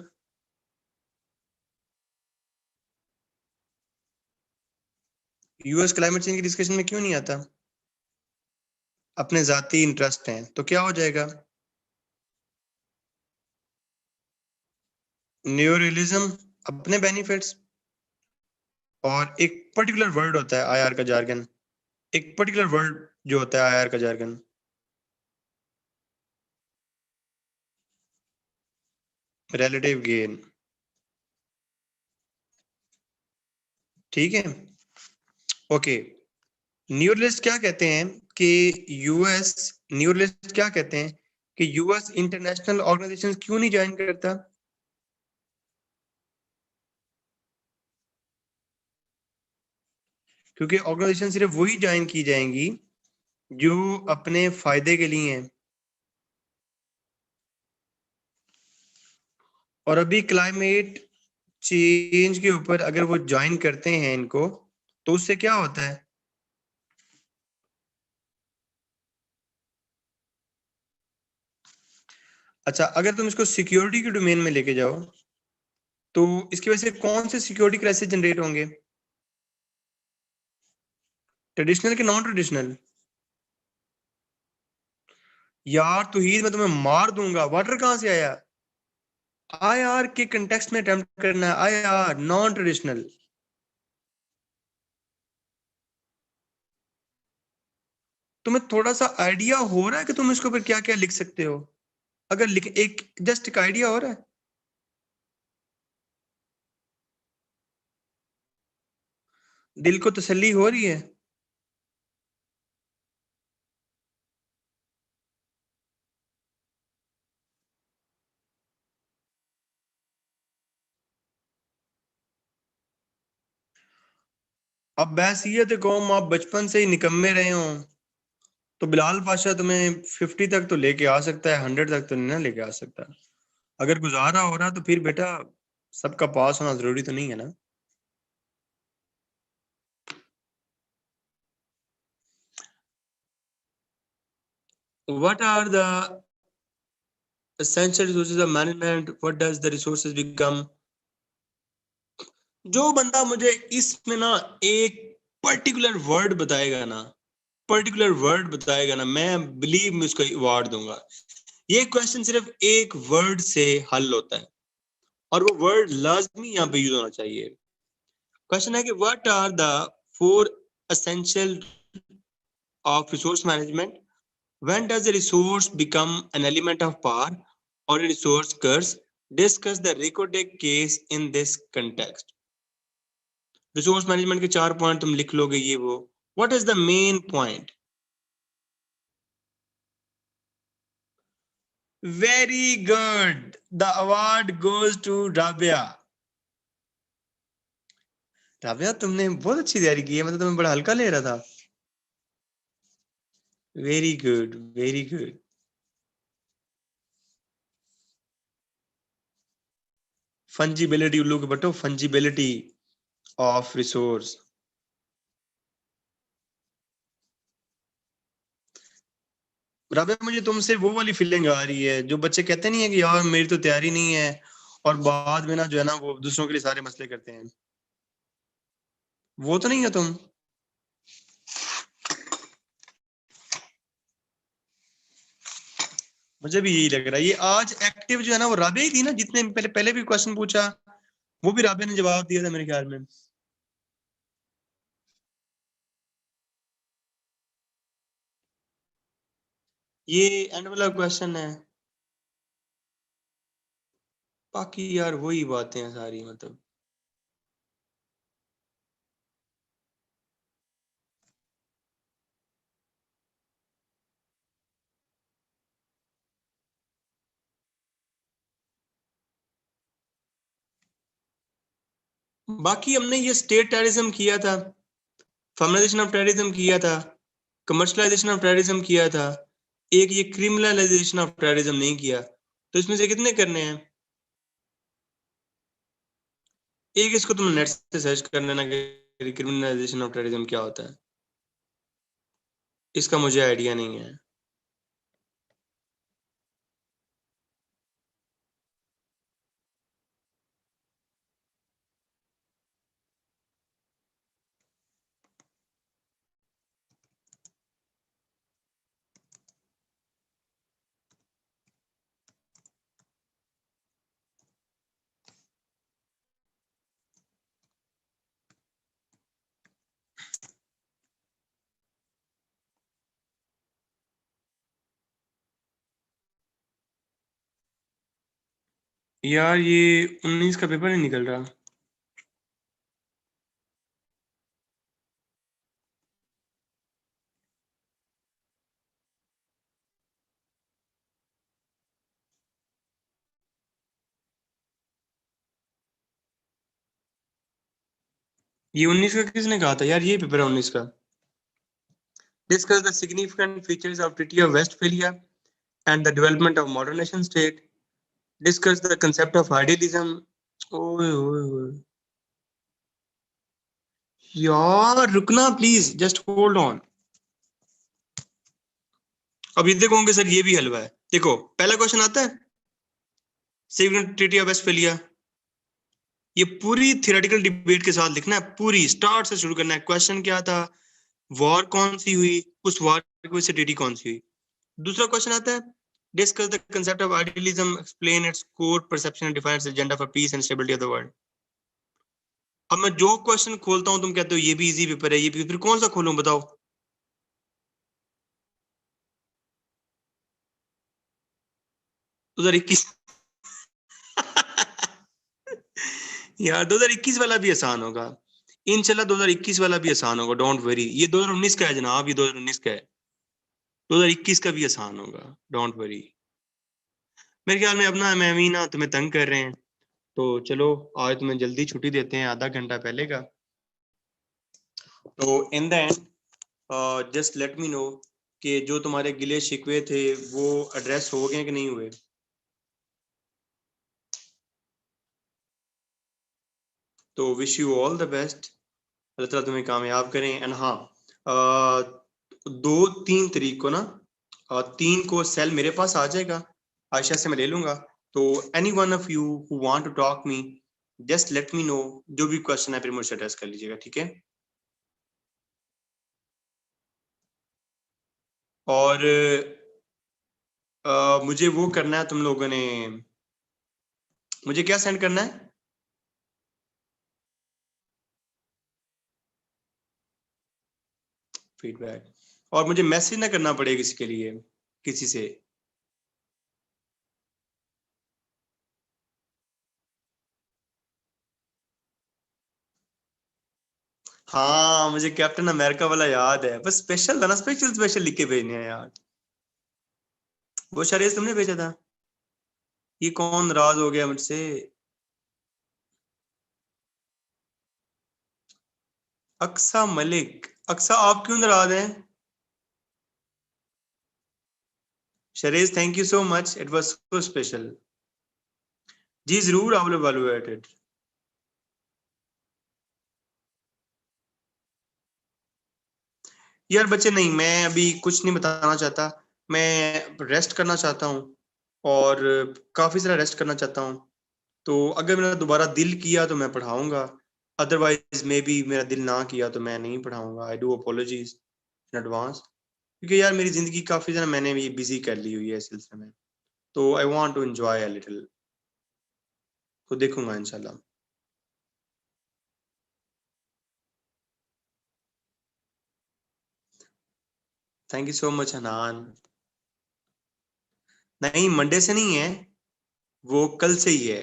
S1: यूएस क्लाइमेट चेंज की डिस्कशन में क्यों नहीं आता? अपने जाती इंटरेस्ट हैं तो क्या हो जाएगा? न्यू रियलिज्म, अपने बेनिफिट्स, और एक पर्टिकुलर वर्ड होता है आईआर का जार्गन, एक पर्टिकुलर वर्ड जो होता है आईआर का जार्गन, रिलेटिव गेन। ठीक है, ओके। न्यूरलिस्ट क्या कहते हैं कि यूएस, न्यूरलिस्ट क्या कहते हैं कि यूएस इंटरनेशनल ऑर्गेनाइजेशन क्यों नहीं ज्वाइन करता? क्योंकि ऑर्गेनाइजेशन सिर्फ वही ज्वाइन की जाएंगी जो अपने फायदे के लिए हैं। और अभी क्लाइमेट चेंज के ऊपर अगर वो ज्वाइन करते हैं इनको, तो उससे क्या होता है? अच्छा, अगर तुम इसको सिक्योरिटी के डोमेन में लेके जाओ, तो इसकी वजह से कौन से सिक्योरिटी क्राइसिस जनरेट होंगे? ट्रेडिशनल के नॉन ट्रेडिशनल? यार तौहीद मैं तुम्हें मार दूंगा, वाटर कहां से आया? आईआर के कंटेक्स्ट में अटेम्प्ट करना है, आईआर नॉन ट्रेडिशनल। तुम्हें थोड़ा सा आइडिया हो रहा है कि तुम इसके ऊपर क्या क्या लिख सकते हो? अगर लिख, एक जस्ट एक आइडिया हो रहा है? दिल को तसल्ली हो रही है? अब बहसीयत कौम आप बचपन से ही निकम्मे रहे हो, तो बिलाल पाशा तुम्हें 50 तक तो लेके आ सकता है, 100 तक तो नहीं ना लेके आ सकता। अगर गुजारा हो रहा तो फिर बेटा सबका पास होना जरूरी तो नहीं है ना। What are the essential resources of management? What does the resources become? जो बंदा मुझे इसमें ना एक पर्टिकुलर वर्ड बताएगा ना, पर्टिकुलर वर्ड बताएगा ना, मैं बिलीव में उसको अवार्ड दूंगा। ये क्वेश्चन सिर्फ एक वर्ड से हल होता है, और वो वर्ड लाजमी यहाँ पे यूज होना चाहिए। क्वेश्चन है कि what are the 4 essential of resource management? When does a resource become an element of power or a resource curse? Discuss the Ricochet case in this context. Resource management के 4 point तुम लिख लोगे ये वो. What is the main point? Very good. The award goes to Rabia. Rabia तुमने बहुत अच्छी तैयारी की है, मतलब तुम्हें बड़ा हल्का ले रहा था. Very good, very good. Fungibility उल्लू के बटो, फंजिबिलिटी ऑफ रिसोर्स. राबिया मुझे तुमसे वो वाली फीलिंग आ रही है जो बच्चे कहते नहीं है कि यार मेरी तो तैयारी नहीं है, और बाद में ना जो है ना वो दूसरों के लिए सारे मसले करते हैं. वो तो नहीं है तुम. मुझे भी यही लग रहा है. ये आज एक्टिव जो है ना वो राबिया ही थी ना, जितने पहले पहले भी क्वेश्चन पूछा वो भी राबिया ने जवाब दिया था मेरे ख्याल में. ये एंड वाला क्वेश्चन है. बाकी यार वही बातें हैं सारी, मतलब बाकी हमने ये स्टेट टेररिज्म किया था, फॉर्मलाइजेशन ऑफ टेररिज्म किया था, कमर्शलाइजेशन ऑफ टेररिज्म किया था, एक ये क्रिमिनलाइजेशन ऑफ टेररिज्म नहीं किया. तो इसमें से कितने करने हैं? एक इसको तुम नेट से सर्च कर लेना कि क्रिमिनलाइजेशन ऑफ टेररिज्म क्या होता है. इसका मुझे आइडिया नहीं है. यार ये 19 का पेपर नहीं निकल रहा. ये 19 का किसने कहा था यार? ये पेपर है 19 का. Discuss the significant features of Treaty of Westphalia and the development of modern nation state. Discuss the concept of idealism. ओए ओए ओए. यार रुकना प्लीज, जस्ट होल्ड ऑन. अब ये देखोगे सर ये भी हलवा है. देखो पहला क्वेश्चन आता है सिग्निफिकेंट ट्रीटी ऑफ वेस्टफेलिया. ये पूरी थियोरेटिकल डिबेट के साथ लिखना है, पूरी स्टार्ट से शुरू करना है. क्वेश्चन क्या था? वॉर कौन सी हुई, उस वॉर की वजह से ट्रीटी कौन सी हुई. दूसरा क्वेश्चन आता है discuss the concept of idealism, explain its core perception and define it's agenda for piece and stability of the world. अब मैं जो क्वेश्चन खोलता हूं तुम कहते हो ये भी इजी पेपर है, ये भी, फिर कौन सा खोलूं बताओ. 2021. यार 2021 वाला भी आसान होगा इंशाल्लाह. 2021 वाला भी आसान होगा, डोंट वरी. ये 2019 का है जनाब, ये 2019 का है. 2021 का भी आसान होगा, डोंट वरी. मेरे ख्याल में अपना मैं भी ना तुम्हें तंग कर रहे हैं, तो चलो आज तुम्हें जल्दी छुट्टी देते हैं, आधा घंटा पहले का. तो in the end just let me no कि जो तुम्हारे गिले शिकवे थे वो एड्रेस हो गए कि नहीं हुए. तो wish you all the best. Allah Taala तुम्हें कामयाब करें. एंड हाँ, 2-3 तारीख को ना 3 को सेल मेरे पास आ जाएगा, आयशा से मैं ले लूंगा. तो any one of you who want to talk me, just let me know. जो भी क्वेश्चन है फिर मुझसे एड्रेस कर लीजिएगा, ठीक है. और मुझे वो करना है तुम लोगों ने, मुझे क्या सेंड करना है? फीडबैक, और मुझे मैसेज ना करना पड़े किसी के लिए, किसी से। हाँ, मुझे कैप्टन अमेरिका वाला याद है, बस स्पेशल था ना, स्पेशल स्पेशल लिख के भेजने हैं यार। वो शायद तुमने भेजा था। ये कौन नाराज हो गया मुझसे? अक्सा मलिक। अक्सा, आप क्यों नाराज हैं? शरेज, thank you so much, it was so special. जी जरूर, आई विल इवैल्यूएट इट। यार बच्चे, नहीं, मैं अभी कुछ नहीं बताना चाहता। मैं रेस्ट करना चाहता हूँ, और काफी सारा रेस्ट करना चाहता हूँ। तो अगर मेरा दोबारा दिल किया तो मैं पढ़ाऊंगा, अदरवाइज मे बी मेरा दिल ना किया तो मैं नहीं पढ़ाऊंगा। I do apologies in advance, क्योंकि यार मेरी जिंदगी काफी ज्यादा मैंने भी बिजी कर ली हुई है इस सिलसिले में। तो I want to enjoy a little, तो देखूंगा इंशाल्लाह। Thank you so much Hanan. नहीं, मंडे से नहीं है, वो कल से ही है।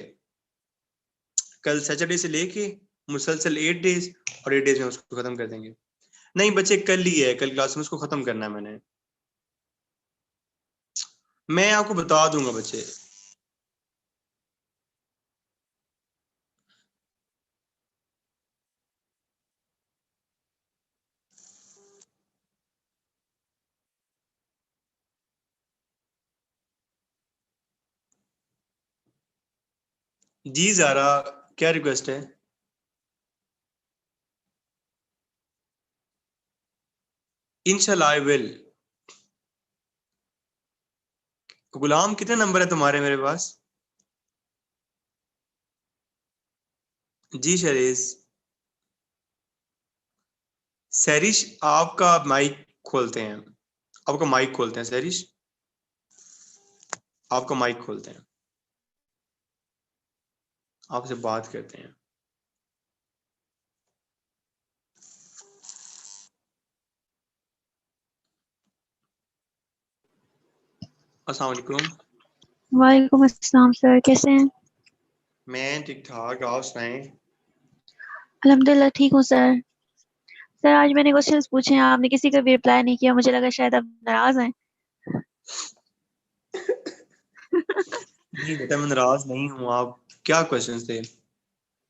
S1: कल सैटरडे से लेके मुसलसल 8 डेज, और 8 डेज में उसको खत्म कर देंगे। नहीं बच्चे, कल ही है, कल क्लास में उसको खत्म करना है मैंने। मैं आपको बता दूंगा बच्चे। जी ज़ारा, क्या रिक्वेस्ट है? इंशाल्लाह आई विल। गुलाम, कितने नंबर है तुम्हारे मेरे पास? जी शरीस। सैरिश, आपका माइक खोलते हैं, आपका माइक खोलते हैं सैरिश, आपका माइक खोलते हैं, आपसे बात करते हैं। अस्सलाम वालेकुम।
S3: वालेकुम अस्सलाम सर, कैसे हैं?
S1: मैं ठीक ठाक, आप सुनाएं?
S3: अल्हम्दुलिल्लाह ठीक हूँ सर। सर आज मैंने क्वेश्चंस पूछे हैं, आपने किसी का भी रिप्लाई नहीं किया, मुझे लगा शायद आप नाराज हैं।
S1: नहीं बेटा, मैं नाराज नहीं हूँ। आप क्या क्वेश्चंस थे?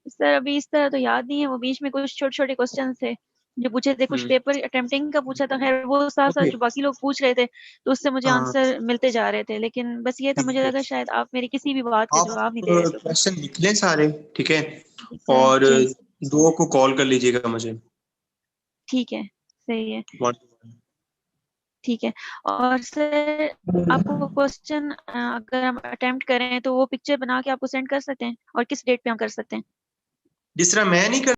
S3: सर अभी इस तरह तो याद नहीं है, वो बीच में कुछ छोटे छोटे क्वेश्चंस थे जो पूछे थे, कुछ पेपर अटेम्प्टिंग का पूछा था, खैर वो साथ साथ
S1: ओके।
S3: जो बाकी लोग पूछ रहे थे तो उससे मुझे
S1: हाँ,
S3: आंसर मिलते जा रहे थे, लेकिन बस ये था,
S1: ठीक
S3: मुझे
S1: है।
S3: लगा शायद आप मेरी किसी भी बात का
S1: आप
S3: जवाब नहीं दे रहे तो।
S1: क्वेश्चन लिख लें सारे, ठीक है,
S3: जी सर,
S1: और
S3: जी
S1: दो को कॉल कर लीजिएगा मुझे।
S3: ठीक है, सही है,
S1: 1
S3: ठीक है। और सर आपको क्वेश्चन अगर हम अटेम्प्ट करें तो वो पिक्चर बना के आपको सेंड कर सकते हैं, और किस डेट पे हम कर सकते हैं?
S1: जिस तरह मैं नहीं कर